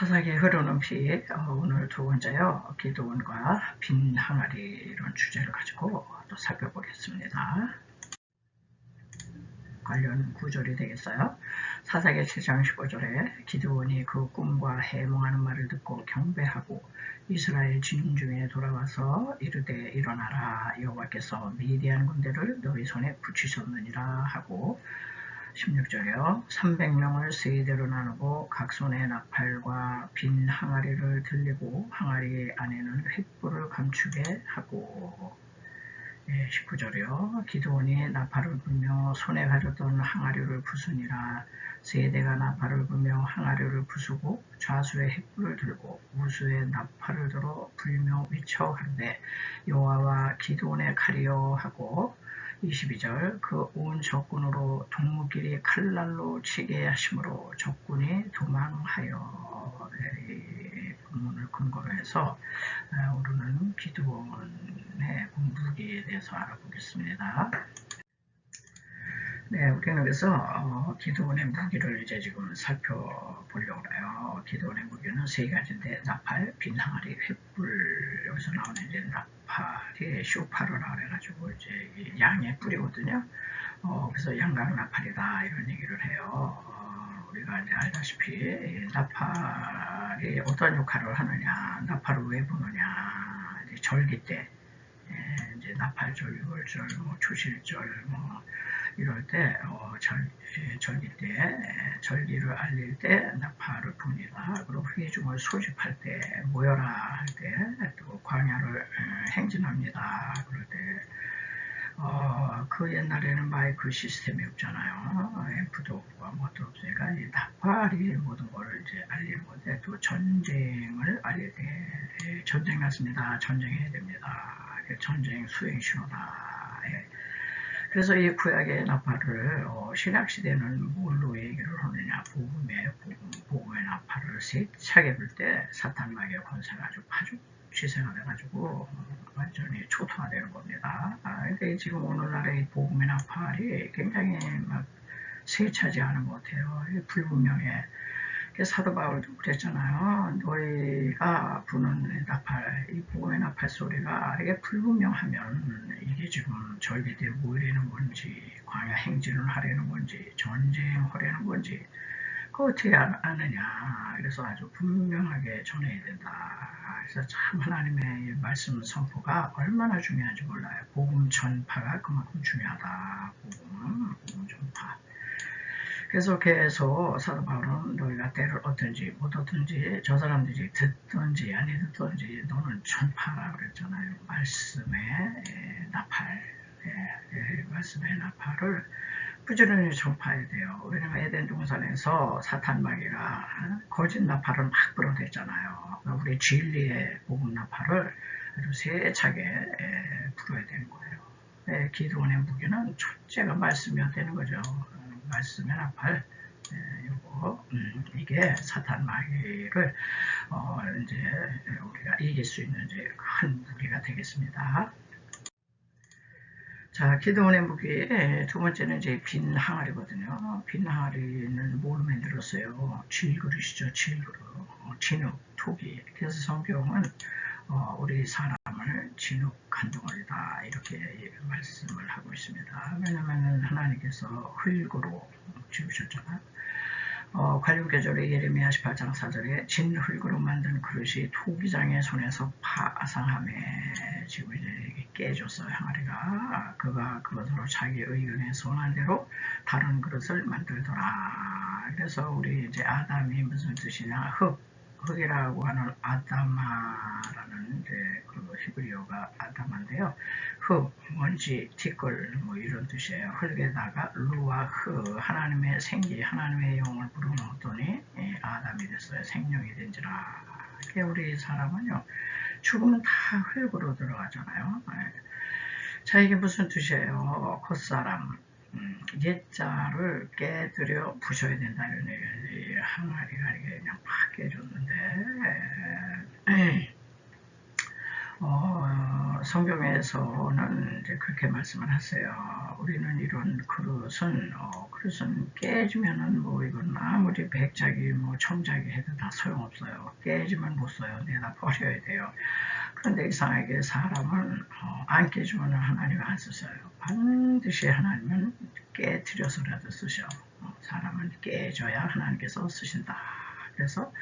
사사기에 흐르는 피, 오늘 두 번째요. 기도원과 빈 항아리 이런 주제를 가지고 또 살펴보겠습니다. 관련 구절이 되겠어요. 사사기 7장 15절에 기드온이 그 꿈과 해몽하는 말을 듣고 경배하고 이스라엘 진중에 돌아와서 이르되 일어나라, 여호와께서 미디안 군대를 너희 손에 붙이셨느니라 하고, 16절에요. 300명을 세대로 나누고 각 손에 나팔과 빈 항아리를 들리고 항아리 안에는 횃불을 감추게 하고, 19절이요. 기드온이 나팔을 불며 손에 가졌던 항아리를 부수니라. 세대가 나팔을 불며 항아리를 부수고 좌수에 횃불을 들고 우수에 나팔을 들어 불며 외쳐 가로되 여호와와 기드온의 칼이여 하고, 22절 그 온 적군으로 동무끼리 칼날로 치게 하심으로 적군이 도망하여. 이 본문을 근거로 해서 오늘은 기드온의 무기에 대해서 알아보겠습니다. 네, 우리는 그래서 기드온의 무기를 이제 지금 살펴보려고 해요. 기드온의 무기는 세 가지인데 나팔, 빈 항아리, 횃불. 여기서 나오는 이제 나팔이 쇼파르라 그래가지고 이제 양의 뿔이거든요. 그래서 양각 나팔이다 이런 얘기를 해요. 우리가 이제 알다시피 나팔이 어떤 역할을 하느냐, 나팔을 왜 부느냐, 이제 절기 때, 이제 나팔절, 유월절, 초실절, 이럴 때, 절기 때, 절기를 알릴 때 나팔을 붑니다. 그리고 회중을 소집할 때, 모여라 할 때, 또 광야를 행진합니다. 그럴 때, 그 옛날에는 마이크 시스템이 없잖아요. 앰프도 없고 아무것도 없으니까 이 나팔이 모든 걸 이제 알리는 건데, 또 전쟁을 알릴 때, 전쟁 났습니다. 전쟁해야 됩니다. 전쟁 수행 신호다. 그래서 이 구약의 나팔을 신약시대는 뭘로 얘기를 하느냐, 복음의 나팔을 세차게 불 때 사탄 마귀의 권세가 아주 파죽지세가 돼가지고 완전히 초토화되는 겁니다. 근데 지금 오늘날의 복음의 나팔이 굉장히 막 세차지 않은 것 같아요. 불분명해. 사도 바울도 그랬잖아요. 너희가 부는 나팔, 이 복음의 나팔 소리가 이게 불분명하면 이게 지금 절기 때 모이려는 건지, 광야 행진을 하려는 건지, 전쟁하려는 건지, 그거 어떻게 아느냐. 그래서 아주 분명하게 전해야 된다. 그래서 참 하나님의 말씀 선포가 얼마나 중요한지 몰라요. 복음 전파가 그만큼 중요하다. 복음 전파. 그래서 계속 사도 바울은 너희가 때를 얻든지 못 얻든지, 저 사람들이 듣든지 아니 듣든지 너는 전파라 그랬잖아요. 말씀의 나팔, 말씀의 나팔을 부지런히 전파해야 돼요. 왜냐면 에덴 동산에서 사탄 마귀가 거짓 나팔을 막 불어댔잖아요. 우리 진리의 복음 나팔을 아주 세차게 불어야 되는 거예요. 기드온의 무기는 첫째가 말씀이어야 되는 거죠. 말씀의 나팔, 이게 사탄 마귀를 이제 우리가 이길 수 있는 이제 큰 무기가 되겠습니다. 자, 기드온의 무기 두 번째는 이제 빈 항아리거든요. 빈 항아리는 뭘로 만들었어요? 질그릇이죠, 질그릇, 진흙, 토기. 그래서 성경은 우리 사람을 진흙한 덩어리다 이렇게 말씀을 하고 있습니다. 왜냐하면 하나님께서 흙으로 지으셨잖아요. 관련 계절에 예레미야 18장 4절에 진흙으로 만든 그릇이 토기장의 손에서 파상함에 지금 이제 깨졌어요. 항아리가. 그가 그것으로 자기 의견에 선한 대로 다른 그릇을 만들더라. 그래서 우리 이제 아담이 무슨 뜻이냐, 흙이라고 하는 아다마라는 이제 그 히브리어가 아다마인데요. 흙, 먼지, 티끌 뭐 이런 뜻이에요. 흙에다가 루아흐, 하나님의 생기, 하나님의 영을 불어넣었더니 아담이 됐어요. 생명이 된지라. 우리 사람은요, 죽으면 다 흙으로 들어가잖아요. 자, 이게 무슨 뜻이에요? 겉사람, 옛자를 깨뜨려 부셔야 된다 이런 얘기예요. 항아리가 이게 그냥 팍 깨졌는데, 성경에서는 이제 그렇게 말씀을 하세요. 우리는 이런 그릇은 깨지면은 뭐 이건 아무리 아무리 백작이 뭐 청작이 해도 다 소용없어요. 깨지면 못 써요. 내다 버려야 돼요. 그런데 이상하게 사람은 안 깨지면 하나님 안 쓰셔요. 반드시 하나님은 깨트려서라도 쓰셔. 사람은 깨져야 하나님께서 쓰신다. 그래서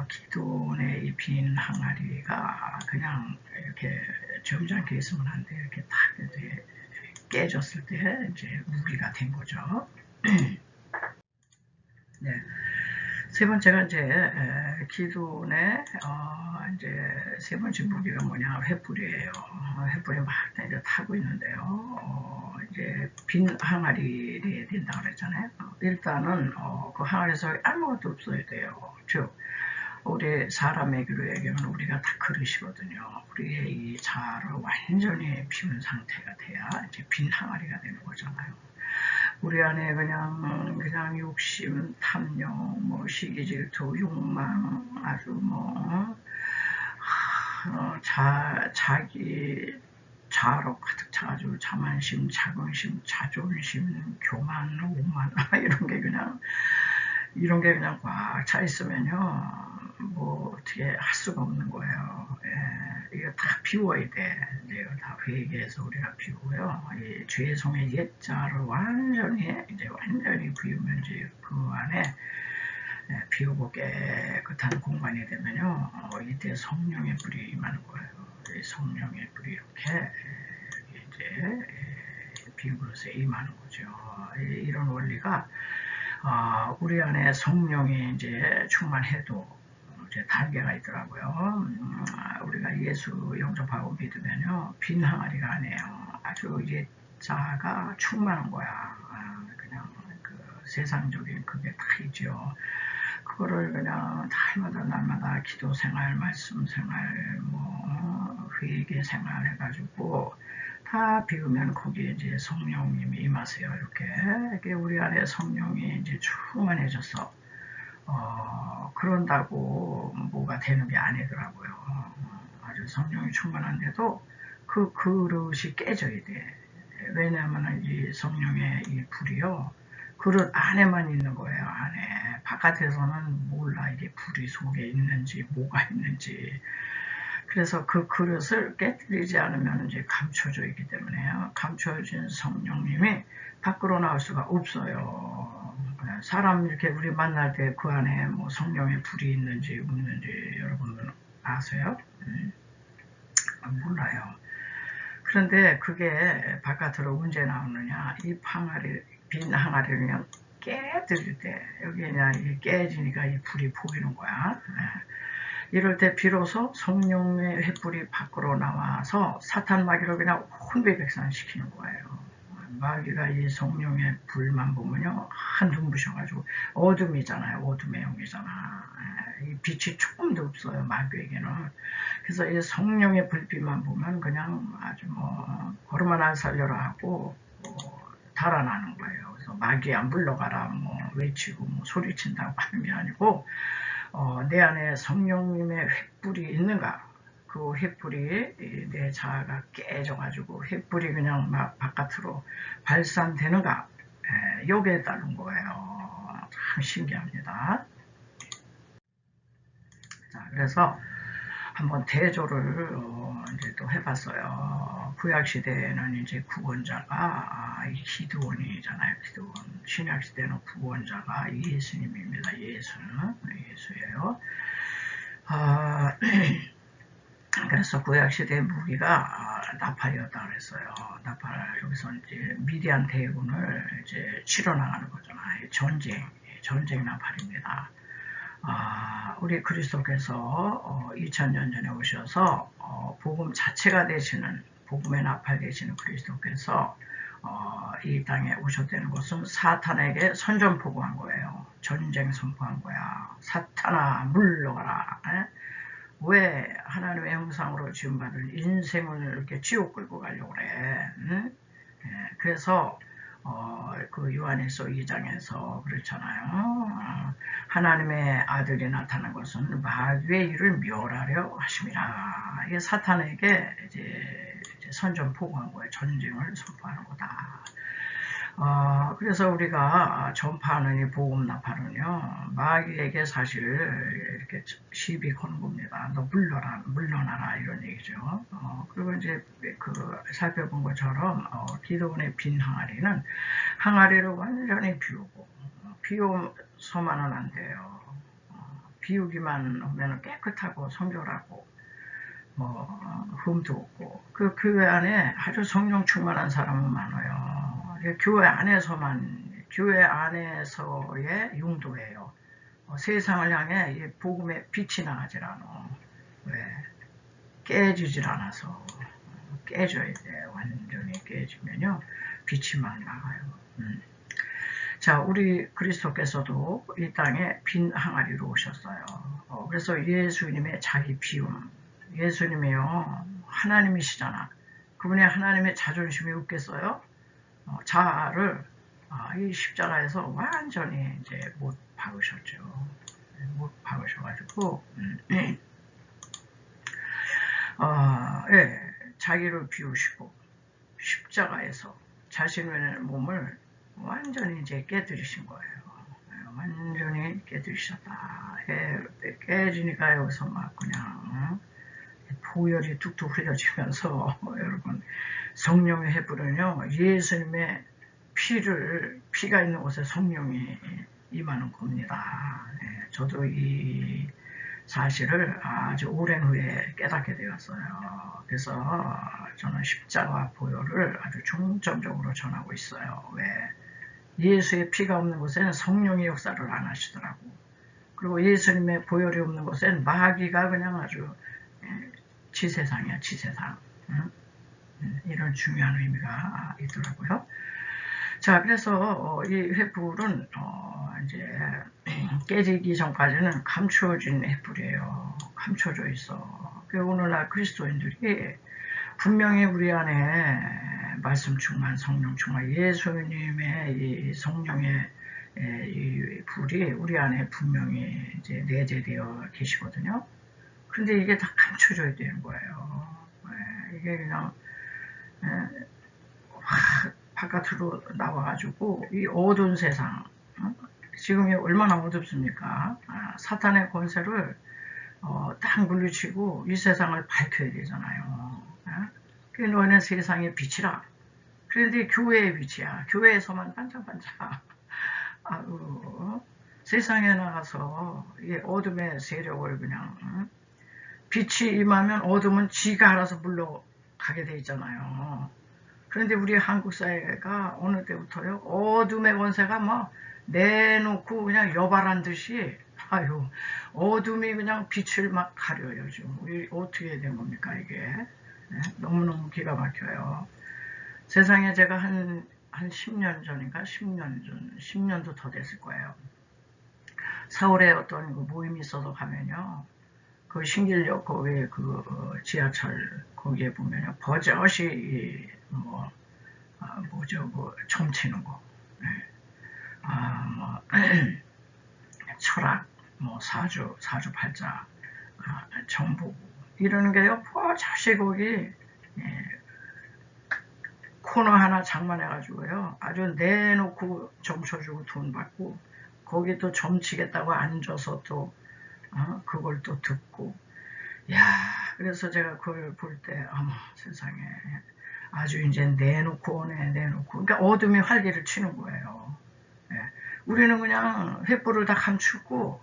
기도원의 이 빈 항아리가 그냥 이렇게 점잖게 있으면 안 돼. 이렇게 딱 이제 깨졌을 때 이제 무기가 된 거죠. 네. 세 번째가 이제 기도원의 이제 세 번째 무기가 뭐냐, 횃불이에요. 횃불이 막 이제 타고 있는데요. 이제 빈 항아리에 된다 그랬잖아요. 일단은 그 항아리에서 아무것도 없어야 돼요. 즉 우리 사람에게로 얘기하면 우리가 다 그릇이거든요. 우리의 이 자아를 완전히 비운 상태가 돼야 이제 빈 항아리가 되는 거잖아요. 우리 안에 그냥 욕심, 탐욕, 뭐 시기 질투, 욕망, 아주 뭐 자기 자아로 가득 차가지고 자만심, 자긍심, 자존심, 교만, 오만 이런 게 그냥 꽉 차 있으면요. 뭐 어떻게 할 수가 없는 거예요. 예, 이거 다 비워야 돼. 이거 다 회개해서 우리가 비우고요. 이 죄송의 옛자를 완전히 비우면 이제 그 안에 비우고 깨끗한 공간이 되면요. 이때 성령의 불이 임하는 거예요. 이 성령의 불이 이렇게 이제 빈 그릇에 임하는 거죠. 이런 원리가 우리 안에 성령이 이제 충만해도 이제 단계가 있더라고요. 우리가 예수 영접하고 믿으면요, 빈 항아리가 아니에요. 아주 이제 자아가 충만한 거야. 그냥 그 세상적인 그게 다 있죠. 그거를 그냥 날마다 기도 생활, 말씀 생활, 뭐 회개 생활 해가지고 다 비우면 거기에 이제 성령님이 임하세요. 이렇게 우리 안에 성령이 이제 충만해져서 그런다고 뭐가 되는 게 아니더라고요. 아주 성령이 충만한데도 그 그릇이 깨져야 돼. 왜냐하면 이 성령의 이 불이요, 그릇 안에만 있는 거예요. 안에. 바깥에서는 몰라. 이게 불이 속에 있는지 뭐가 있는지. 그래서 그 그릇을 깨뜨리지 않으면 이제 감춰져 있기 때문에요. 감춰진 성령님이 밖으로 나올 수가 없어요. 사람 이렇게 우리 만날 때 그 안에 뭐 성령의 불이 있는지 없는지 여러분들 아세요? 몰라요. 그런데 그게 바깥으로 언제 나오느냐? 이 빈 항아리를 그냥 깨뜨릴 때 여기 그냥 깨지니까 이 불이 보이는 거야. 이럴 때 비로소 성령의 횃불이 밖으로 나와서 사탄 마귀를 그냥 혼비백산시키는 거예요. 마귀가 이 성령의 불만 보면요, 눈부셔가지고 어둠이잖아요. 어둠의 영이잖아. 이 빛이 조금도 없어요, 마귀에게는. 그래서 이 성령의 불빛만 보면 그냥 아주 뭐 걸음 하나 살려라 하고 달아나는 거예요. 그래서 마귀야 물러가라 뭐 외치고 뭐 소리친다고 하는 게 아니고 내 안에 성령님의 횃불이 있는가? 그 횃불이 내 자아가 깨져가지고 횃불이 그냥 막 바깥으로 발산되는가? 여기에 따른 거예요. 참 신기합니다. 자, 그래서 한번 대조를 이제 또 해봤어요. 구약 시대에는 이제 구원자가 기드온이잖아요. 기드온. 신약 시대는 구원자가 예수님입니다. 예수예요. 그래서 구약 시대 무기가 나팔이었다 그랬어요. 나팔, 여기서 이제 미디안 대군을 이제 치러 나가는 거잖아요. 전쟁 나팔입니다. 우리 그리스도께서 2000년 전에 오셔서 복음 자체가 되시는, 복음의 나팔 되시는 그리스도께서 이 땅에 오셨다는 것은 사탄에게 선전포고한 거예요. 전쟁 선포한 거야. 사탄아 물러가라. 왜 하나님의 형상으로 지음받은 인생을 이렇게 지옥 끌고 가려고 그래. 그래서 그 요한일서 2장에서 그렇잖아요. 하나님의 아들이 나타난 것은 마귀의 일을 멸하려 하심이라. 이게 사탄에게 이제 선전포고한 거예요. 전쟁을 선포하는 거다. 그래서 우리가 전파하는 이 복음 나팔은요, 마귀에게 사실 이렇게 시비 거는 겁니다. 너 물러나라 이런 얘기죠. 그리고 이제 그 살펴본 것처럼 기도원의 빈 항아리는 항아리를 완전히 비우고 비워서만은 안 돼요. 비우기만 하면 깨끗하고 성결하고 흠도 없고 그 교회 안에 아주 성령 충만한 사람은 많아요. 교회 안에서의 용도예요. 세상을 향해 이 복음의 빛이 나가질 않아. 왜? 깨지질 않아서. 깨져야 돼. 완전히 깨지면요 빛이 막 나가요. 자, 우리 그리스도께서도 이 땅에 빈 항아리로 오셨어요. 그래서 예수님의 자기 비움, 예수님이요 하나님이시잖아. 그분의 하나님의 자존심이 없겠어요? 자아를 이 십자가에서 완전히 이제 못 박으셨죠. 못 박으셔가지고 자기를 비우시고 십자가에서 자신의 몸을 완전히 이제 깨뜨리신 거예요. 완전히 깨뜨리셨다. 깨지니까 여기서 막 그냥 보혈이 뚝뚝 흘려지면서 여러분 성령의 해불은요 예수님의 피가 있는 곳에 성령이 임하는 겁니다. 저도 이 사실을 아주 오랜 후에 깨닫게 되었어요. 그래서 저는 십자가 보혈을 아주 중점적으로 전하고 있어요. 왜? 예수의 피가 없는 곳에는 성령의 역사를 안 하시더라고. 그리고 예수님의 보혈이 없는 곳에는 마귀가 그냥 아주 지세상이야, 지세상. 이런 중요한 의미가 있더라고요. 자, 그래서 이 횃불은 이제 깨지기 전까지는 감추어진 횃불이에요. 감춰져 있어. 오늘날 그리스도인들이 분명히 우리 안에 말씀 충만, 성령 충만, 예수님의 이 성령의 이 불이 우리 안에 분명히 이제 내재되어 계시거든요. 근데 이게 다 감춰져야 되는 거예요. 이게 그냥 바깥으로 나와가지고 이 어두운 세상, 지금이 얼마나 어둡습니까? 사탄의 권세를 딱 물리치고 이 세상을 밝혀야 되잖아요. 그게 너희는 세상의 빛이라. 그런데 교회의 빛이야. 교회에서만 반짝반짝. 세상에 나가서 이 어둠의 세력을 그냥 빛이 임하면 어둠은 지가 알아서 물러가게 돼 있잖아요. 그런데 우리 한국 사회가 어느 때부터요 어둠의 권세가 뭐 내놓고 그냥 여발한 듯이 어둠이 그냥 빛을 막 가려요. 지금 우리 어떻게 된 겁니까 이게? 너무너무 기가 막혀요. 세상에 제가 한 10년 전인가 10년도 더 됐을 거예요. 서울에 어떤 그 모임이 있어서 가면요. 그 신길역 거기에 그 지하철 거기에 보면요. 버젓이 점치는 거. 철학, 사주팔자, 정보고 이러는 게요. 버젓이 거기 코너 하나 장만해가지고요. 아주 내놓고 점쳐주고 돈 받고 거기 또 점치겠다고 앉아서 또 그걸 또 듣고 그래서 제가 그걸 볼 때 세상에 아주 이제 내놓고 그러니까 어둠이 활기를 치는 거예요. 우리는 그냥 횃불을 다 감추고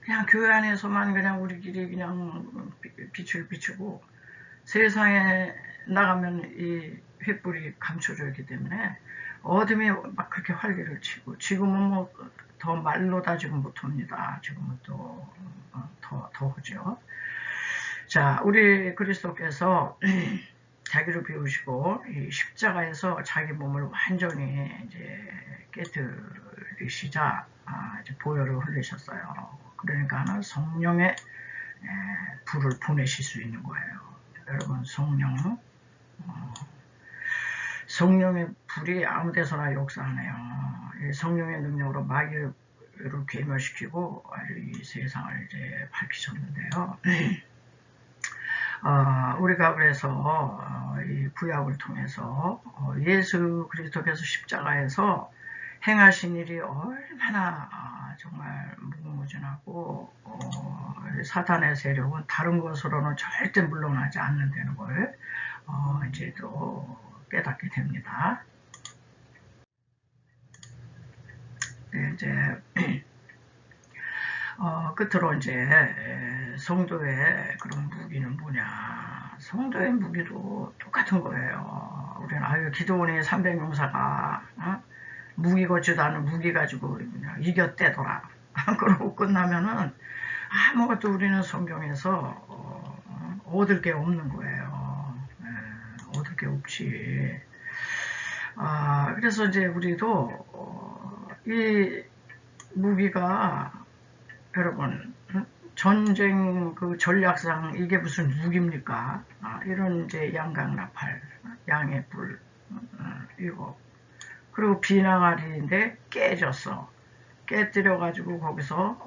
그냥 교회 안에서만 그냥 우리끼리 그냥 빛을 비추고 세상에 나가면 이 횃불이 감춰져 있기 때문에 어둠이 막 그렇게 활기를 치고 지금은 더 말로 다 지금 못합니다. 지금은 또 더 하죠. 자, 우리 그리스도께서 자기를 비우시고 이 십자가에서 자기 몸을 완전히 이제 깨뜨리시자 이제 보혈을 흘리셨어요. 그러니까 성령의 불을 보내실 수 있는 거예요. 여러분 성령의 불이 아무 데서나 역사하네요. 성령의 능력으로 마귀를 괴멸시키고 이 세상을 이제 밝히셨는데요. 우리가 그래서 이 구약을 통해서 예수 그리스도께서 십자가에서 행하신 일이 얼마나 정말 무궁무진하고 사탄의 세력은 다른 것으로는 절대 물러나지 않는다는 걸 이제 또 깨닫게 됩니다. 네, 이제 끝으로 이제 성도의 그런 무기는 뭐냐? 성도의 무기도 똑같은 거예요. 우리는 기도원의 300용사가 무기 걷지도 않은 무기 가지고 그냥 이겼대더라. 그러고 끝나면은 아무것도 우리는 성경에서 얻을 게 없는 거예요. 얻을 게 없지. 그래서 이제 우리도 이 무기가 여러분 전쟁 그 전략상 이게 무슨 무기입니까? 이런 이제 양강나팔, 양의 불 이거 그리고 비낭아리인데 깨졌어. 깨뜨려가지고 거기서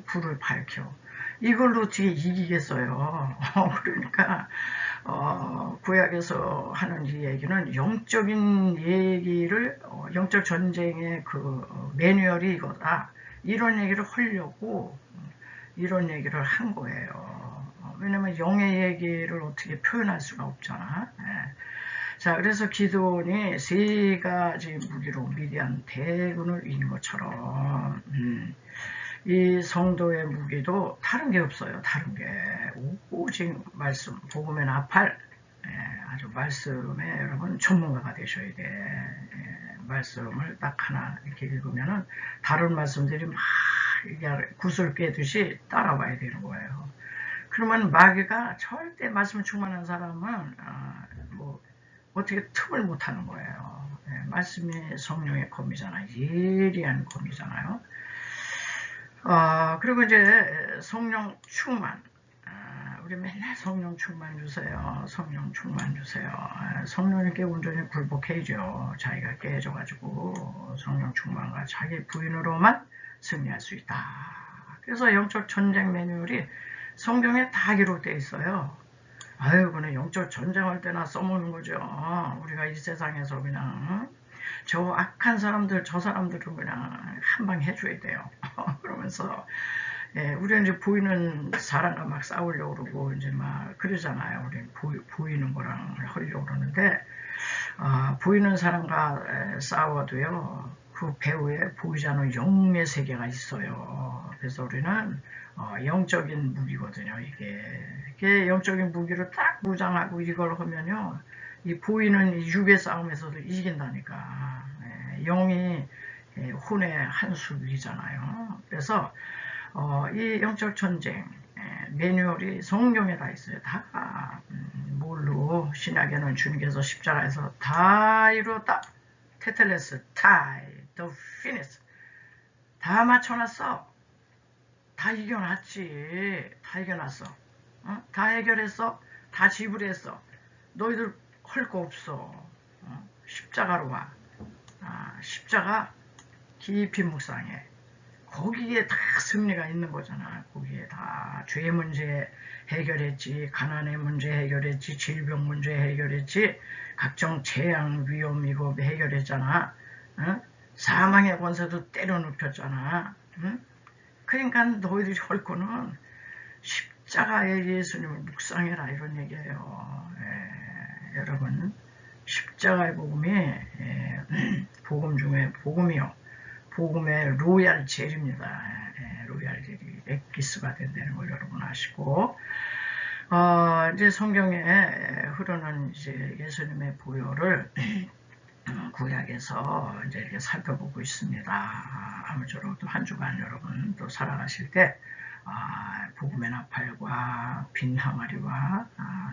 불을 밝혀. 이걸로 어떻게 이기겠어요? 그러니까 구약에서 하는 이 얘기는 영적인 얘기를 영적 전쟁의 그 매뉴얼이 이거다. 이런 얘기를 하려고 이런 얘기를 한 거예요. 왜냐면 영의 얘기를 어떻게 표현할 수가 없잖아. 자, 그래서 기드온이 세 가지 무기로 미디안 대군을 이긴 것처럼 이 성도의 무기도 다른 게 없어요. 다른 게 오직 말씀, 복음의 나팔. 아주 말씀에 여러분 전문가가 되셔야 돼. 말씀을 딱 하나 이렇게 읽으면은 다른 말씀들이 막 구슬 깨듯이 따라와야 되는 거예요. 그러면 마귀가 절대 말씀 충만한 사람은 뭐 어떻게 틈을 못 하는 거예요. 말씀이 성령의 검이잖아요. 예리한 검이잖아요. 그리고 이제 성령 충만. 우리 맨날 성령 충만 주세요. 성령 충만 주세요. 성령님께 온전히 굴복해야죠. 자기가 깨져가지고 성령 충만과 자기 부인으로만 승리할 수 있다. 그래서 영적 전쟁 매뉴얼이 성경에 다 기록되어 있어요. 그냥 영적 전쟁할 때나 써먹는 거죠. 우리가 이 세상에서 그냥 저 악한 사람들, 저 사람들은 그냥 한 방 해줘야 돼요. 그러면서 우리는 이제 보이는 사람과 막 싸우려고 그러고 이제 막 그러잖아요. 우리 보이는 거랑 하려고 그러는데 보이는 사람과 싸워도요. 그 배후에 보이지 않는 영의 세계가 있어요. 그래서 우리는 영적인 무기거든요. 이게 영적인 무기를 딱 무장하고 이걸 하면요. 이 보이는 이 육의 싸움에서도 이긴다니까. 영이 혼의 한 수이잖아요. 그래서 이 영적 전쟁 매뉴얼이 성경에 다 있어요. 다 뭘로 신약에는 주님께서 십자가에서 다 이루었다. 테텔레스 타이 더 피니스 다 맞춰놨어. 다 이겨놨지. 다 이겨놨어. 다 해결했어. 다 지불했어. 너희들 할 거 없어. 십자가로 와. 십자가 깊이 묵상해. 거기에 다 승리가 있는 거잖아. 거기에 다 죄의 문제 해결했지, 가난의 문제 해결했지, 질병 문제 해결했지, 각종 재앙, 위험 이거 해결했잖아. 사망의 권세도 때려 눕혔잖아. 그러니까 너희들이 할 거는 십자가의 예수님을 묵상해라 이런 얘기예요. 여러분 십자가의 복음이 복음 중에 복음이요. 복음의 로얄 젤입니다. 로얄 젤이 엑기스가 된다는 걸 여러분 아시고 이제 성경에 흐르는 이제 예수님의 보혈을 구약에서 이제 이렇게 살펴보고 있습니다. 아무쪼록 또 한 주간 여러분 또 살아가실 때 복음의 나팔과 빈 항아리와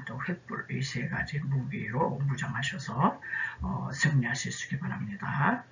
또 횃불 이 세 가지 무기로 무장하셔서 승리하실 수 있기 바랍니다.